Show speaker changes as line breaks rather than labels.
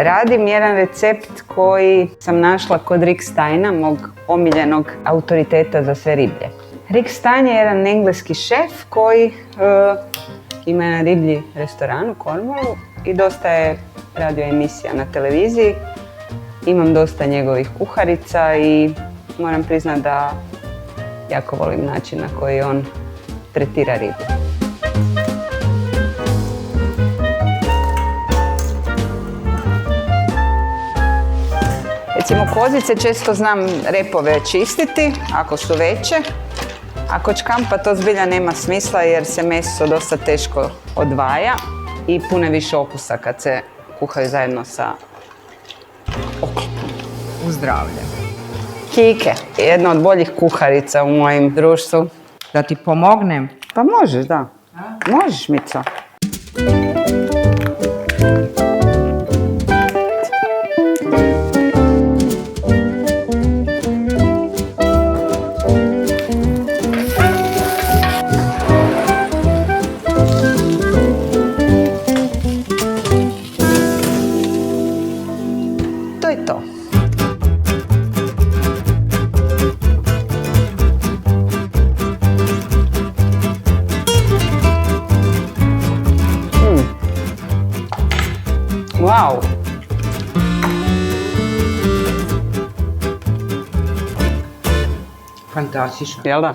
Radim jedan recept koji sam našla kod Rick Steina, mog omiljenog autoriteta za sve riblje. Rick Stein je jedan engleski šef koji ima jedan riblji restoran u Cornwallu i dosta je radio emisija na televiziji. Imam dosta njegovih kuharica i moram priznati da jako volim način na koji on tretira ribu. Recimo kozice često znam repove čistiti ako su veće, a kod škampa to zbilja nema smisla jer se meso dosta teško odvaja i puno više okusa kad se kuhaju zajedno sa oklopom.
U zdravlje.
Kike, jedna od boljih kuharica u mojem društvu.
Da ti pomognem?
Pa možeš, da. Možeš, Mico. To je to. Wow!
Fantastično.
Jel da?